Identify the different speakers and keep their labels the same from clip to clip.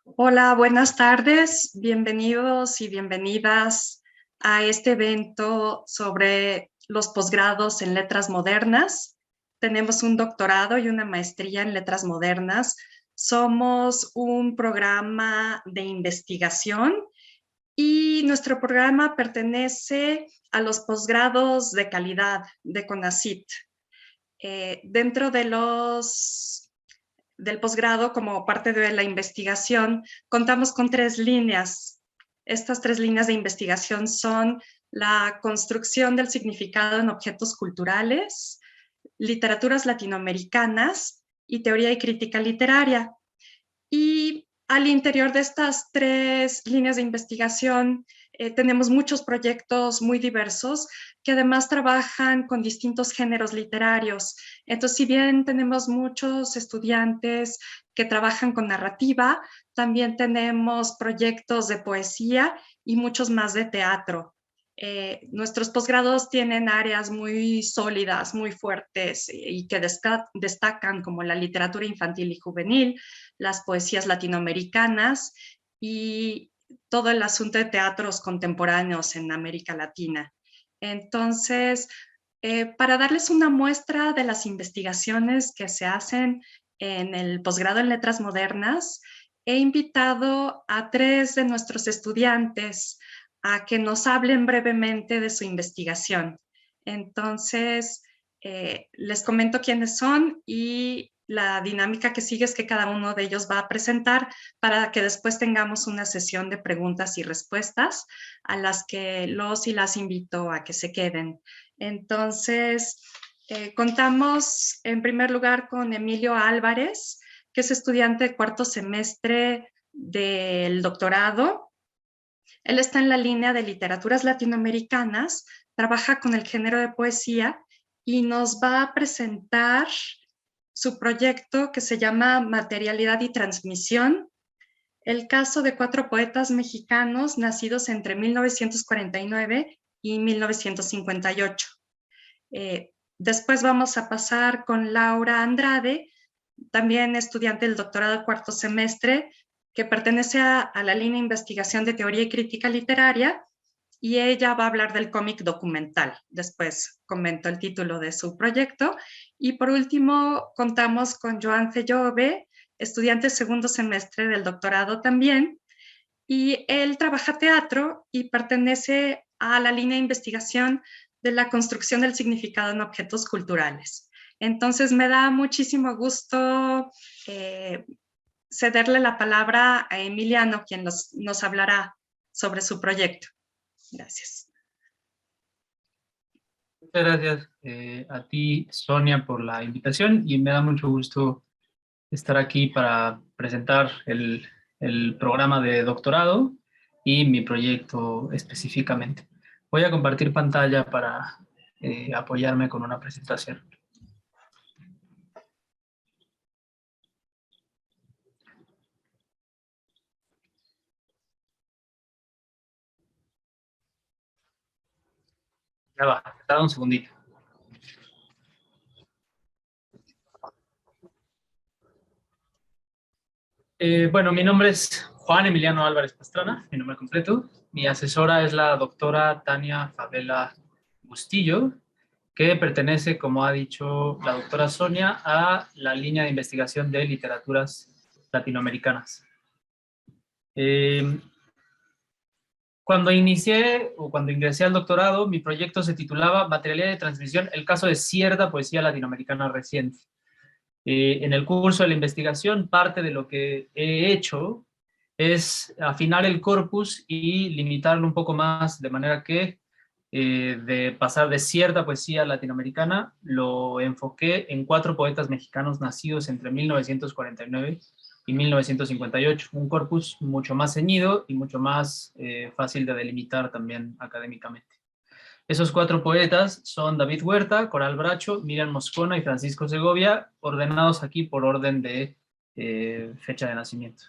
Speaker 1: Hola, buenas tardes. Bienvenidos y bienvenidas a este evento sobre los posgrados en letras modernas. Tenemos un doctorado y una maestría en letras modernas. Somos un programa de investigación y nuestro programa pertenece a los posgrados de calidad de CONACYT. Dentro del posgrado, como parte de la investigación, contamos con 3 líneas. Estas 3 líneas de investigación son la construcción del significado en objetos culturales, literaturas latinoamericanas y teoría y crítica literaria. Y al interior de estas 3 líneas de investigación tenemos muchos proyectos muy diversos que además trabajan con distintos géneros literarios. Entonces, si bien tenemos muchos estudiantes que trabajan con narrativa, también tenemos proyectos de poesía y muchos más de teatro. Nuestros posgrados tienen áreas muy sólidas, muy fuertes y que destacan, como la literatura infantil y juvenil, las poesías latinoamericanas y todo el asunto de teatros contemporáneos en América Latina. Entonces, para darles una muestra de las investigaciones que se hacen en el posgrado en letras modernas, he invitado a 3 de nuestros estudiantes a que nos hablen brevemente de su investigación. Entonces, les comento quiénes son y la dinámica que sigue es que cada uno de ellos va a presentar para que después tengamos una sesión de preguntas y respuestas a las que los y las invito a que se queden. Entonces, contamos en primer lugar con Emilio Álvarez, que es estudiante de 4º semestre del doctorado. Él está en la línea de literaturas latinoamericanas, trabaja con el género de poesía y nos va a presentar su proyecto que se llama Materialidad y Transmisión, el caso de 4 poetas mexicanos nacidos entre 1949 y 1958. Después vamos a pasar con Laura Andrade, también estudiante del doctorado de 4º semestre, que pertenece a la línea de investigación de teoría y crítica literaria, y ella va a hablar del cómic documental. Después comento el título de su proyecto. Y por último, contamos con Joan Fellove, estudiante 2º semestre del doctorado también, y él trabaja teatro y pertenece a la línea de investigación de la construcción del significado en objetos culturales. Entonces me da muchísimo gusto cederle la palabra a Emiliano, quien nos hablará sobre su proyecto. Gracias.
Speaker 2: Muchas gracias a ti, Sonia, por la invitación, y me da mucho gusto estar aquí para presentar el programa de doctorado y mi proyecto específicamente. Voy a compartir pantalla para apoyarme con una presentación. Ya va, tarda un segundito. Bueno, mi nombre es Juan Emiliano Álvarez Pastrana, mi nombre completo. Mi asesora es la doctora Tania Favela Bustillo, que pertenece, como ha dicho la doctora Sonia, a la línea de investigación de literaturas latinoamericanas. Cuando ingresé al doctorado, mi proyecto se titulaba Materialidad de Transmisión, el caso de cierta poesía latinoamericana reciente. En el curso de la investigación, parte de lo que he hecho es afinar el corpus y limitarlo un poco más, de manera que de pasar de cierta poesía latinoamericana, lo enfoqué en 4 poetas mexicanos nacidos entre 1949 y 1958, un corpus mucho más ceñido y mucho más fácil de delimitar también académicamente. Esos 4 poetas son David Huerta, Coral Bracho, Miriam Moscona y Francisco Segovia, ordenados aquí por orden de fecha de nacimiento.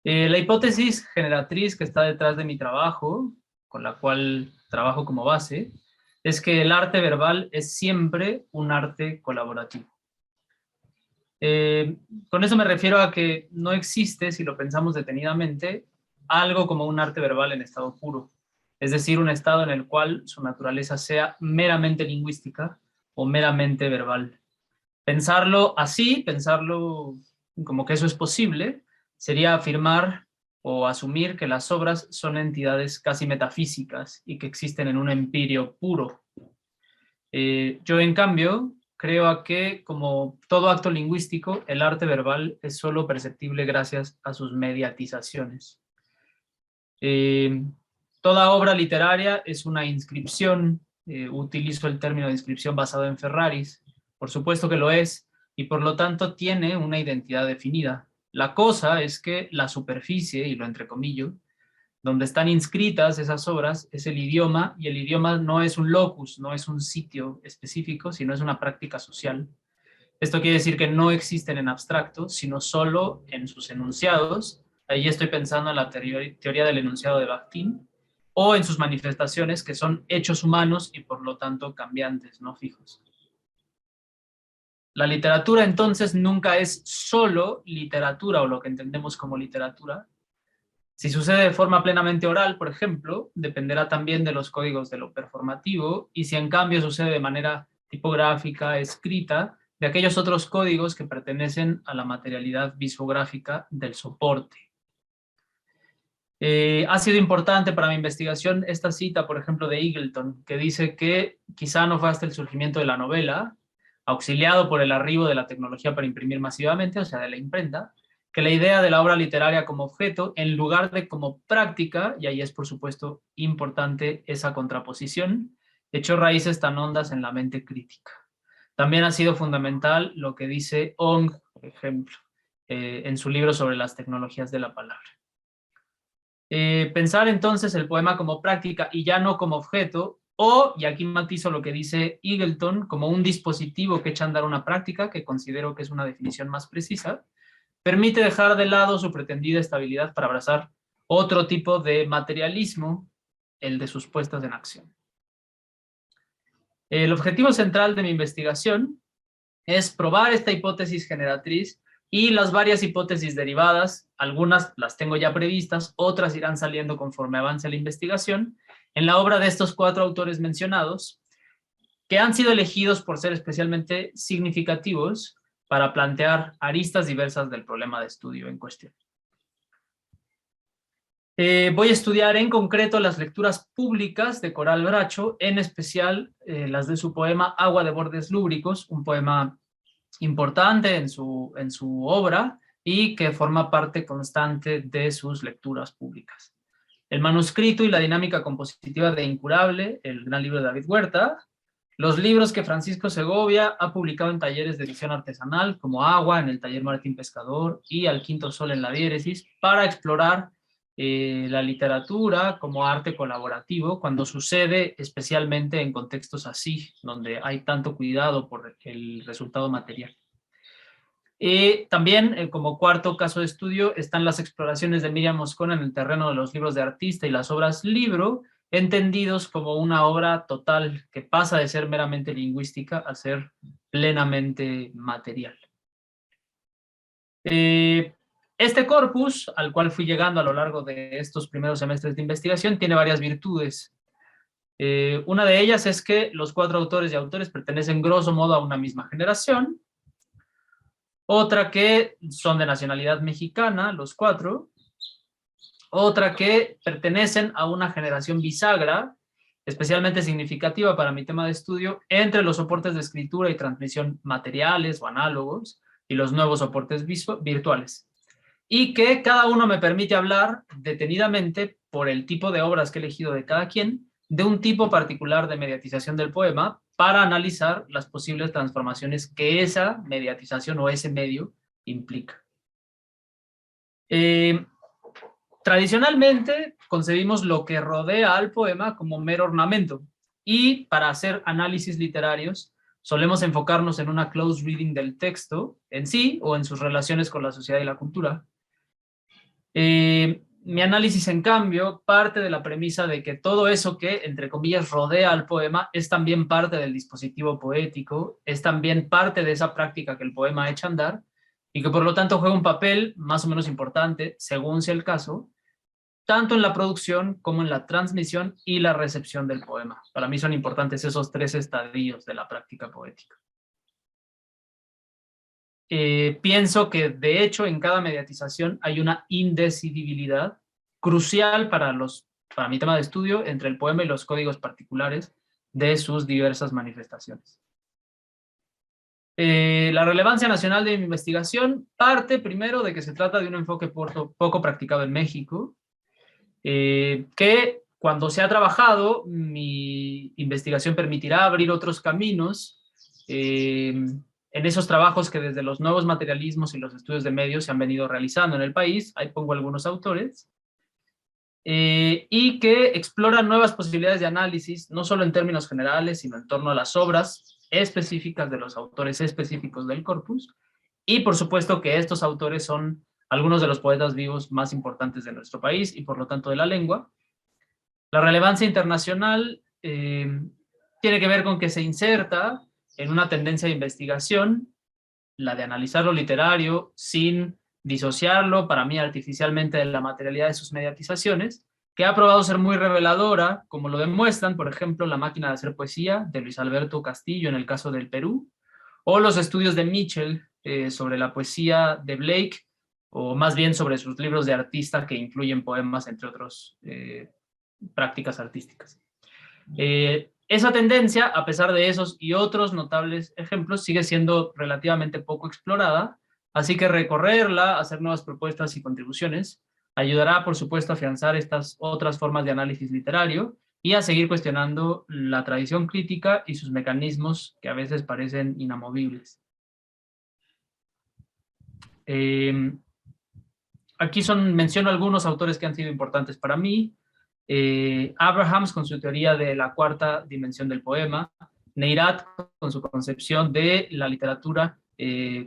Speaker 2: La hipótesis generatriz que está detrás de mi trabajo, con la cual trabajo como base, es que el arte verbal es siempre un arte colaborativo. Con eso me refiero a que no existe, si lo pensamos detenidamente, algo como un arte verbal en estado puro. Es decir, un estado en el cual su naturaleza sea meramente lingüística o meramente verbal. Pensarlo así, pensarlo como que eso es posible, sería afirmar o asumir que las obras son entidades casi metafísicas y que existen en un empirio puro. Yo, en cambio, creo a que, como todo acto lingüístico, el arte verbal es solo perceptible gracias a sus mediatizaciones. Toda obra literaria es una inscripción, utilizo el término de inscripción basado en Ferraris, por supuesto que lo es, y por lo tanto tiene una identidad definida. La cosa es que la superficie, y lo entrecomillo, donde están inscritas esas obras es el idioma, y el idioma no es un locus, no es un sitio específico, sino es una práctica social. Esto quiere decir que no existen en abstracto, sino solo en sus enunciados. Ahí estoy pensando en la teoría del enunciado de Bakhtin, o en sus manifestaciones, que son hechos humanos y por lo tanto cambiantes, no fijos. La literatura entonces nunca es solo literatura o lo que entendemos como literatura. Si sucede de forma plenamente oral, por ejemplo, dependerá también de los códigos de lo performativo, y si en cambio sucede de manera tipográfica, escrita, de aquellos otros códigos que pertenecen a la materialidad visográfica del soporte. Ha sido importante para mi investigación esta cita, por ejemplo, de Eagleton, que dice que quizá no fue hasta el surgimiento de la novela, auxiliado por el arribo de la tecnología para imprimir masivamente, o sea, de la imprenta, que la idea de la obra literaria como objeto, en lugar de como práctica, y ahí es por supuesto importante esa contraposición, echó raíces tan hondas en la mente crítica. También ha sido fundamental lo que dice Ong, por ejemplo, en su libro sobre las tecnologías de la palabra. Pensar entonces el poema como práctica y ya no como objeto, o, y aquí matizo lo que dice Eagleton, como un dispositivo que echa a andar una práctica, que considero que es una definición más precisa, permite dejar de lado su pretendida estabilidad para abrazar otro tipo de materialismo, el de sus puestas en acción. El objetivo central de mi investigación es probar esta hipótesis generatriz y las varias hipótesis derivadas, algunas las tengo ya previstas, otras irán saliendo conforme avance la investigación, en la obra de estos 4 autores mencionados, que han sido elegidos por ser especialmente significativos para plantear aristas diversas del problema de estudio en cuestión. Voy a estudiar en concreto las lecturas públicas de Coral Bracho, en especial las de su poema Agua de bordes lúbricos, un poema importante en su obra y que forma parte constante de sus lecturas públicas. El manuscrito y la dinámica compositiva de Incurable, el gran libro de David Huerta, los libros que Francisco Segovia ha publicado en talleres de edición artesanal, como Agua en el taller Martín Pescador y Al quinto sol en la diéresis, para explorar la literatura como arte colaborativo, cuando sucede especialmente en contextos así, donde hay tanto cuidado por el resultado material. También, como cuarto caso de estudio, están las exploraciones de Miriam Moscona en el terreno de los libros de artista y las obras libro, entendidos como una obra total que pasa de ser meramente lingüística a ser plenamente material. Este corpus, al cual fui llegando a lo largo de estos primeros semestres de investigación, tiene varias virtudes. Una de ellas es que los 4 autores y autores pertenecen grosso modo a una misma generación. Otra que son de nacionalidad mexicana, los 4. Otra que pertenecen a una generación bisagra, especialmente significativa para mi tema de estudio, entre los soportes de escritura y transmisión materiales o análogos y los nuevos soportes virtuales. Y que cada uno me permite hablar detenidamente, por el tipo de obras que he elegido de cada quien, de un tipo particular de mediatización del poema para analizar las posibles transformaciones que esa mediatización o ese medio implica. Tradicionalmente concebimos lo que rodea al poema como mero ornamento, y para hacer análisis literarios solemos enfocarnos en una close reading del texto en sí o en sus relaciones con la sociedad y la cultura. Mi análisis, en cambio, parte de la premisa de que todo eso que, entre comillas, rodea al poema es también parte del dispositivo poético, es también parte de esa práctica que el poema echa a andar, y que por lo tanto juega un papel más o menos importante, según sea el caso, tanto en la producción como en la transmisión y la recepción del poema. Para mí son importantes esos 3 estadios de la práctica poética. Pienso que de hecho en cada mediatización hay una indecidibilidad crucial para mi tema de estudio entre el poema y los códigos particulares de sus diversas manifestaciones. La relevancia nacional de mi investigación parte primero de que se trata de un enfoque poco practicado en México, que cuando se ha trabajado, mi investigación permitirá abrir otros caminos en esos trabajos que desde los nuevos materialismos y los estudios de medios se han venido realizando en el país. Ahí pongo algunos autores. Y que exploran nuevas posibilidades de análisis, no solo en términos generales, sino en torno a las obras específicas de los autores específicos del corpus. Y por supuesto que estos autores son algunos de los poetas vivos más importantes de nuestro país y por lo tanto de la lengua. La relevancia internacional tiene que ver con que se inserta en una tendencia de investigación, la de analizar lo literario sin disociarlo, para mí artificialmente, de la materialidad de sus mediatizaciones, que ha probado ser muy reveladora, como lo demuestran, por ejemplo, La máquina de hacer poesía, de Luis Alberto Castillo, en el caso del Perú, o los estudios de Mitchell sobre la poesía de Blake, o más bien sobre sus libros de artista que incluyen poemas, entre otras prácticas artísticas. Esa tendencia, a pesar de esos y otros notables ejemplos, sigue siendo relativamente poco explorada, así que recorrerla, hacer nuevas propuestas y contribuciones, ayudará, por supuesto, a afianzar estas otras formas de análisis literario y a seguir cuestionando la tradición crítica y sus mecanismos que a veces parecen inamovibles. Aquí menciono algunos autores que han sido importantes para mí. Abrahams con su teoría de la cuarta dimensión del poema, Neirath con su concepción de la literatura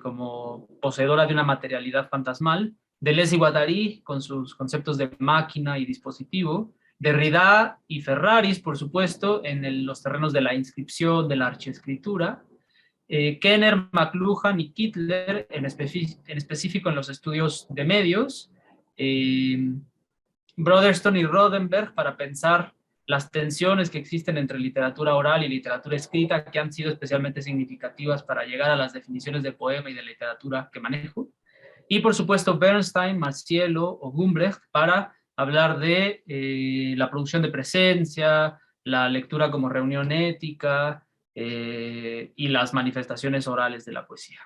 Speaker 2: como poseedora de una materialidad fantasmal, Deleuze y Guattari con sus conceptos de máquina y dispositivo, Derrida y Ferraris, por supuesto, en los terrenos de la inscripción, de la archiescritura, Kenner, McLuhan y Kittler, en específico en los estudios de medios, Brotherston y Rodenberg para pensar las tensiones que existen entre literatura oral y literatura escrita, que han sido especialmente significativas para llegar a las definiciones de poema y de literatura que manejo. Y por supuesto Bernstein, Marcielo o Gumbrecht para hablar de la producción de presencia, la lectura como reunión ética y las manifestaciones orales de la poesía.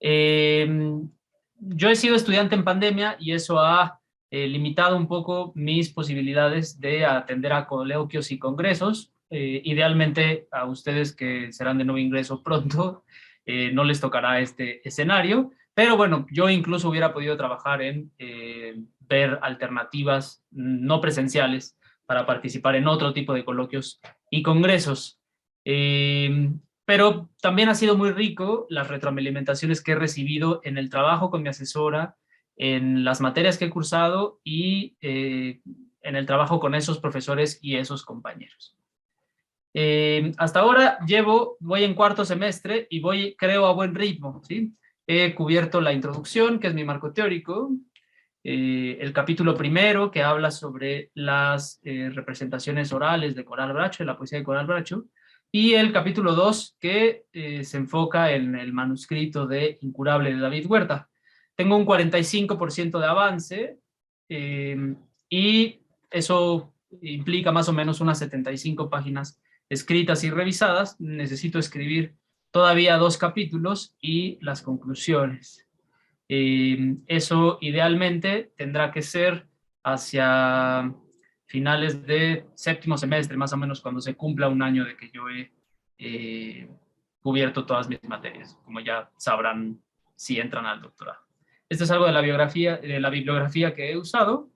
Speaker 2: Yo he sido estudiante en pandemia y eso ha limitado un poco mis posibilidades de atender a coloquios y congresos. Idealmente a ustedes que serán de nuevo ingreso pronto, no les tocará este escenario, pero bueno, yo incluso hubiera podido trabajar en ver alternativas no presenciales para participar en otro tipo de coloquios y congresos. Pero también ha sido muy rico las retroalimentaciones que he recibido en el trabajo con mi asesora, en las materias que he cursado y en el trabajo con esos profesores y esos compañeros. Hasta ahora voy en cuarto semestre y creo, a buen ritmo, ¿sí? He cubierto la introducción, que es mi marco teórico, el capítulo primero, que habla sobre las representaciones orales de Coral Bracho, de la poesía de Coral Bracho, y el capítulo 2, que se enfoca en el manuscrito de Incurable de David Huerta. Tengo un 45% de avance, y eso implica más o menos unas 75 páginas escritas y revisadas. Necesito escribir todavía 2 capítulos y las conclusiones. Eso idealmente tendrá que ser hacia finales de séptimo semestre, más o menos cuando se cumpla un año de que yo he cubierto todas mis materias, como ya sabrán si entran al doctorado. Esto es algo de la bibliografía que he usado,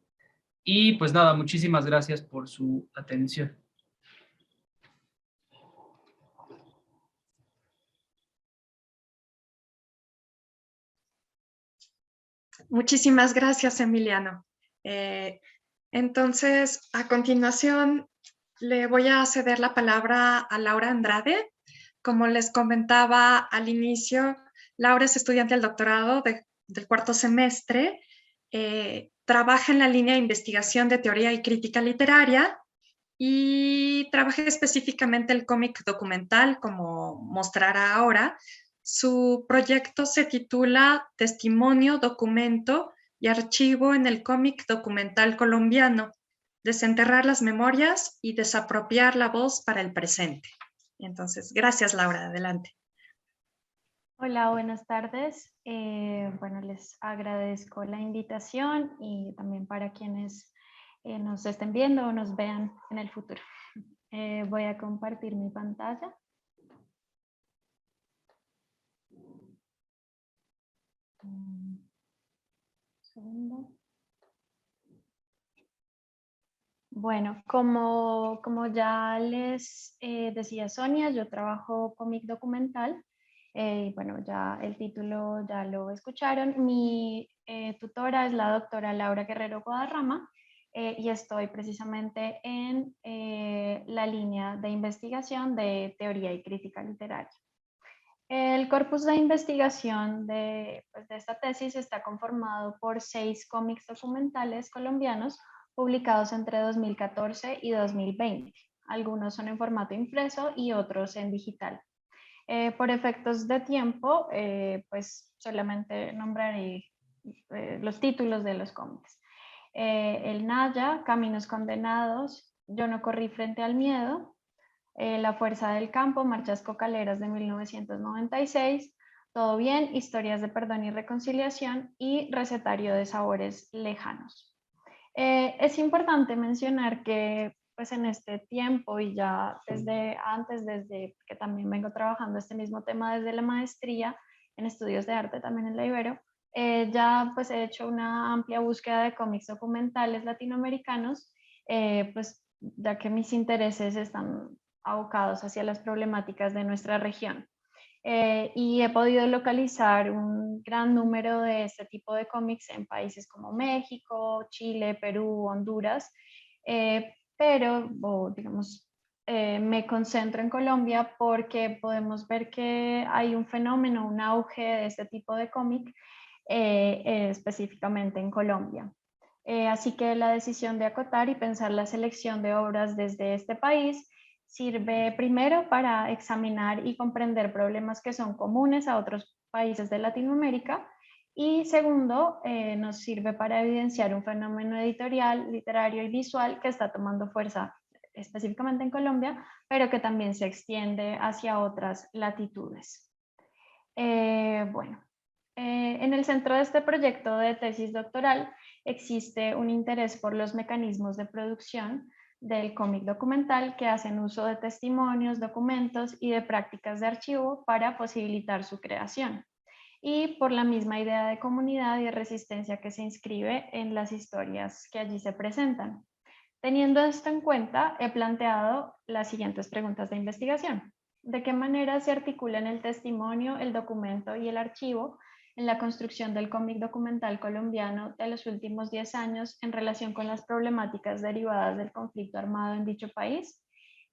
Speaker 2: y pues nada, muchísimas gracias por su atención.
Speaker 1: Muchísimas gracias, Emiliano. Entonces, a continuación, le voy a ceder la palabra a Laura Andrade. Como les comentaba al inicio, Laura es estudiante del doctorado del cuarto semestre, trabaja en la línea de investigación de teoría y crítica literaria y trabaja específicamente el cómic documental, como mostrará ahora. Su proyecto se titula Testimonio, Documento y Archivo en el cómic documental colombiano, desenterrar las memorias y desapropiar la voz para el presente. Entonces, gracias, Laura, adelante.
Speaker 3: Hola, buenas tardes. Bueno, les agradezco la invitación y también para quienes nos estén viendo o nos vean en el futuro. Voy a compartir mi pantalla. Un segundo. Bueno, como ya les decía Sonia, yo trabajo cómic documental. Bueno, ya el título ya lo escucharon. Mi tutora es la doctora Laura Guerrero Guadarrama y estoy precisamente en la línea de investigación de teoría y crítica literaria. El corpus de investigación de esta tesis está conformado por 6 cómics documentales colombianos publicados entre 2014 y 2020. Algunos son en formato impreso y otros en digital. Por efectos de tiempo, pues solamente nombraré los títulos de los cómics. El Naya, Caminos Condenados, Yo no corrí frente al miedo, La fuerza del campo, Marchas Cocaleras de 1996, Todo bien, Historias de perdón y reconciliación y Recetario de sabores lejanos. Es importante mencionar que pues en este tiempo y ya desde antes, desde que también vengo trabajando este mismo tema desde la maestría en estudios de arte también en la Ibero, ya pues he hecho una amplia búsqueda de cómics documentales latinoamericanos, pues ya que mis intereses están abocados hacia las problemáticas de nuestra región. Y he podido localizar un gran número de este tipo de cómics en países como México, Chile, Perú, Honduras, pero digamos, me concentro en Colombia porque podemos ver que hay un fenómeno, un auge de este tipo de cómic, específicamente en Colombia. Así que la decisión de acotar y pensar la selección de obras desde este país sirve primero para examinar y comprender problemas que son comunes a otros países de Latinoamérica y segundo, nos sirve para evidenciar un fenómeno editorial, literario y visual que está tomando fuerza específicamente en Colombia, pero que también se extiende hacia otras latitudes. Bueno, en el centro de este proyecto de tesis doctoral existe un interés por los mecanismos de producción del cómic documental que hacen uso de testimonios, documentos y de prácticas de archivo para posibilitar su creación, y por la misma idea de comunidad y de resistencia que se inscribe en las historias que allí se presentan. Teniendo esto en cuenta, he planteado las siguientes preguntas de investigación. ¿De qué manera se articulan el testimonio, el documento y el archivo en la construcción del cómic documental colombiano de los últimos 10 años en relación con las problemáticas derivadas del conflicto armado en dicho país?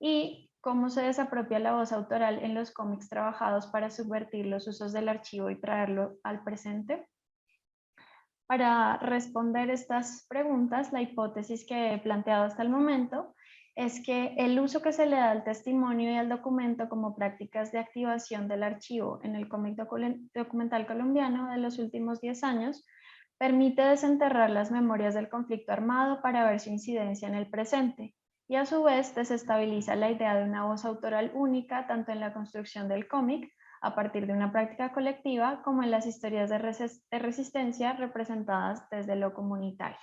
Speaker 3: ¿Y cómo se desapropia la voz autoral en los cómics trabajados para subvertir los usos del archivo y traerlo al presente? Para responder estas preguntas, la hipótesis que he planteado hasta el momento es que el uso que se le da al testimonio y al documento como prácticas de activación del archivo en el cómic documental colombiano de los últimos 10 años permite desenterrar las memorias del conflicto armado para ver su incidencia en el presente y a su vez desestabiliza la idea de una voz autoral única tanto en la construcción del cómic a partir de una práctica colectiva, como en las historias de resistencia representadas desde lo comunitario.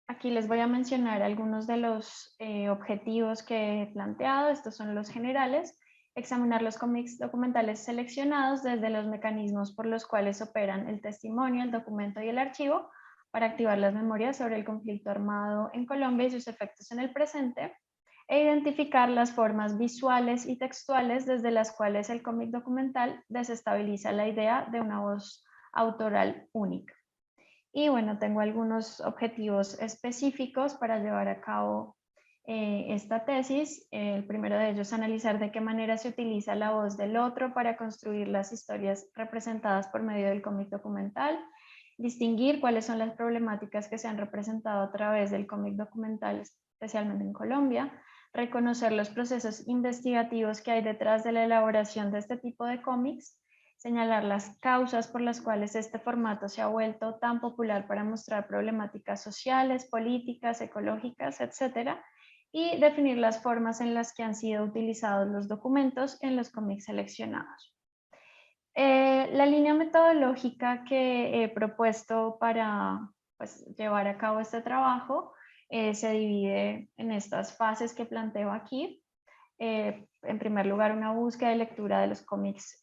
Speaker 3: Aquí les voy a mencionar algunos de los objetivos que he planteado. Estos son los generales. Examinar los cómics documentales seleccionados desde los mecanismos por los cuales operan el testimonio, el documento y el archivo para activar las memorias sobre el conflicto armado en Colombia y sus efectos en el presente, e identificar las formas visuales y textuales desde las cuales el cómic documental desestabiliza la idea de una voz autoral única. Y bueno, tengo algunos objetivos específicos para llevar a cabo esta tesis. El primero de ellos, analizar de qué manera se utiliza la voz del otro para construir las historias representadas por medio del cómic documental, distinguir cuáles son las problemáticas que se han representado a través del cómic documental, especialmente en Colombia, reconocer los procesos investigativos que hay detrás de la elaboración de este tipo de cómics, señalar las causas por las cuales este formato se ha vuelto tan popular para mostrar problemáticas sociales, políticas, ecológicas, etc., y definir las formas en las que han sido utilizados los documentos en los cómics seleccionados. La línea metodológica que he propuesto para llevar a cabo este trabajo se divide en estas fases que planteo aquí. En primer lugar, una búsqueda de lectura de los cómics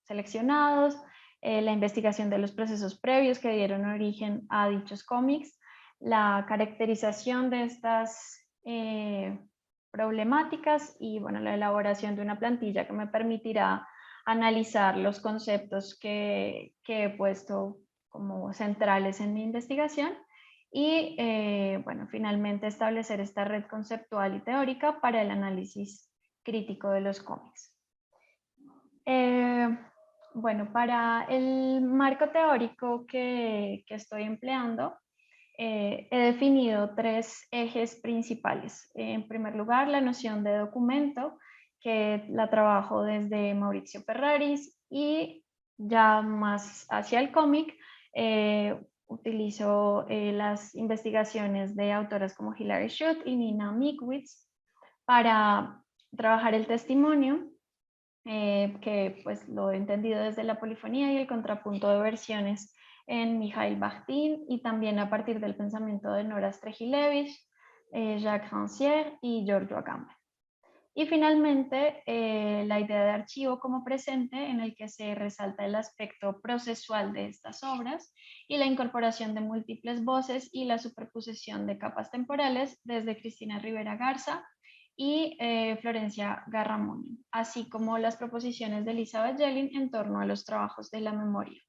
Speaker 3: seleccionados, la investigación de los procesos previos que dieron origen a dichos cómics, la caracterización de estas problemáticas y bueno, la elaboración de una plantilla que me permitirá analizar los conceptos que he puesto como centrales en mi investigación y bueno, finalmente establecer esta red conceptual y teórica para el análisis crítico de los cómics. Bueno, para el marco teórico que estoy empleando, he definido 3 ejes principales. En primer lugar, la noción de documento, que la trabajo desde Maurizio Ferraris, y ya más hacia el cómic, utilizo las investigaciones de autoras como Hilary Schutt y Nina Mikwitz para trabajar el testimonio, que pues lo he entendido desde la polifonía y el contrapunto de versiones en Mikhail Bakhtin, y también a partir del pensamiento de Nora Strehilevich, Jacques Rancière y Giorgio Agamben. Y finalmente, la idea de archivo como presente, en el que se resalta el aspecto procesual de estas obras y la incorporación de múltiples voces y la superposición de capas temporales desde Cristina Rivera Garza y Florencia Garramoni, así como las proposiciones de Elizabeth Yellin en torno a los trabajos de la memoria.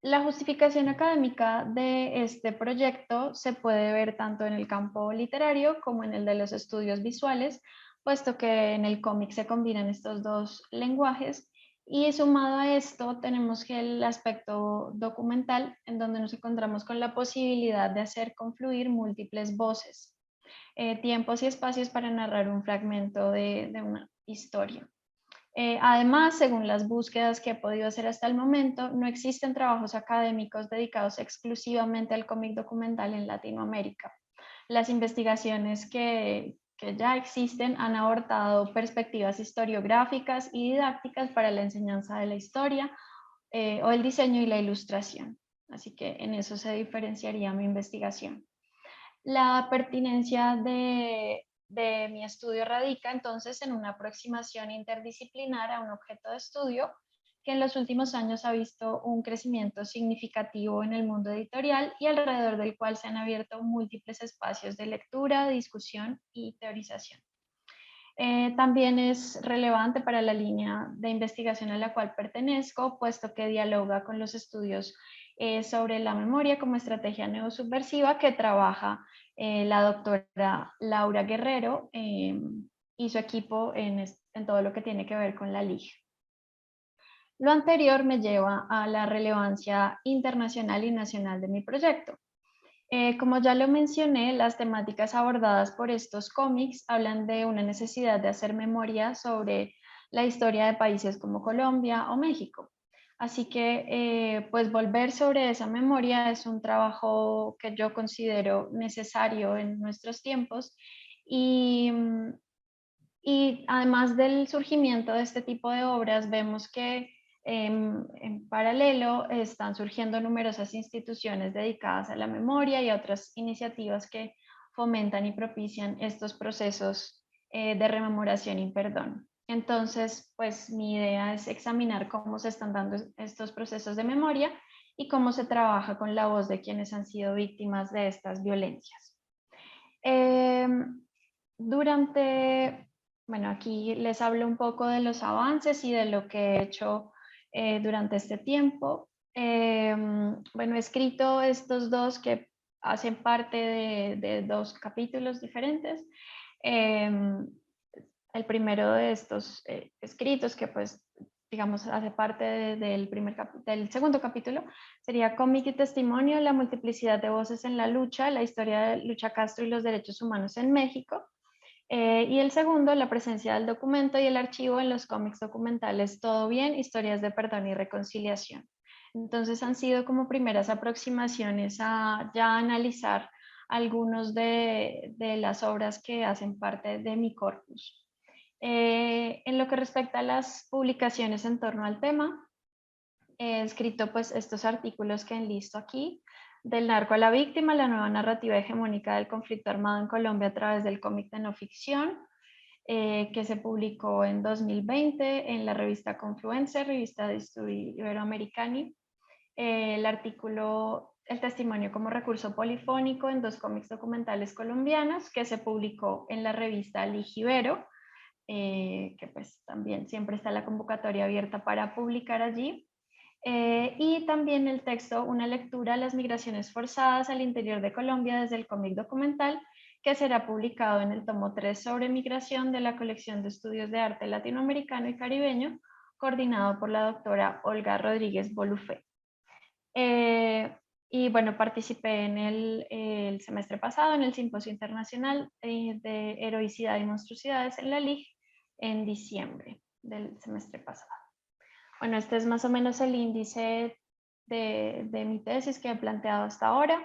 Speaker 3: La justificación académica de este proyecto se puede ver tanto en el campo literario como en el de los estudios visuales, puesto que en el cómic se combinan estos 2 lenguajes, y sumado a esto tenemos el aspecto documental, en donde nos encontramos con la posibilidad de hacer confluir múltiples voces, tiempos y espacios para narrar un fragmento de una historia. Además, según las búsquedas que he podido hacer hasta el momento, no existen trabajos académicos dedicados exclusivamente al cómic documental en Latinoamérica. Las investigaciones que ya existen han abordado perspectivas historiográficas y didácticas para la enseñanza de la historia o el diseño y la ilustración. Así que en eso se diferenciaría mi investigación. La pertinencia de mi estudio radica entonces en una aproximación interdisciplinar a un objeto de estudio que en los últimos años ha visto un crecimiento significativo en el mundo editorial y alrededor del cual se han abierto múltiples espacios de lectura, discusión y teorización. También es relevante para la línea de investigación a la cual pertenezco, puesto que dialoga con los estudios sobre la memoria como estrategia neosubversiva que trabaja la doctora Laura Guerrero y su equipo en todo lo que tiene que ver con la LIG. Lo anterior me lleva a la relevancia internacional y nacional de mi proyecto. Como ya lo mencioné, las temáticas abordadas por estos cómics hablan de una necesidad de hacer memoria sobre la historia de países como Colombia o México. Así que, pues volver sobre esa memoria es un trabajo que yo considero necesario en nuestros tiempos y además del surgimiento de este tipo de obras, vemos que en paralelo están surgiendo numerosas instituciones dedicadas a la memoria y a otras iniciativas que fomentan y propician estos procesos de rememoración y perdón. Entonces, pues mi idea es examinar cómo se están dando estos procesos de memoria y cómo se trabaja con la voz de quienes han sido víctimas de estas violencias. Bueno, aquí les hablo un poco de los avances y de lo que he hecho durante este tiempo. Bueno, he escrito estos 2 que hacen parte de dos capítulos diferentes. El primero de estos escritos, que pues digamos hace parte del segundo capítulo, sería Cómic y Testimonio, la multiplicidad de voces en la lucha, la historia de Lucha Castro y los derechos humanos en México. Y el segundo, la presencia del documento y el archivo en los cómics documentales Todo Bien, historias de perdón y reconciliación. Entonces han sido como primeras aproximaciones a ya analizar algunos de las obras que hacen parte de mi corpus. En lo que respecta a las publicaciones en torno al tema, he escrito pues estos artículos que enlisto aquí: Del narco a la víctima, la nueva narrativa hegemónica del conflicto armado en Colombia a través del cómic de no ficción, que se publicó en 2020 en la revista Confluencer, revista de estudio iberoamericana. El artículo El testimonio como recurso polifónico en dos cómics documentales colombianos, que se publicó en la revista Ligibero, que pues también siempre está la convocatoria abierta para publicar allí. Y también el texto Una lectura a las migraciones forzadas al interior de Colombia desde el cómic documental, que será publicado en el tomo 3 sobre migración de la colección de estudios de arte latinoamericano y caribeño, coordinado por la doctora Olga Rodríguez Bolufé. Y bueno, participé en el semestre pasado en el Simposio Internacional de Heroicidad y Monstruosidades en la LIG en diciembre del semestre pasado. Bueno, este es más o menos el índice de mi tesis que he planteado hasta ahora.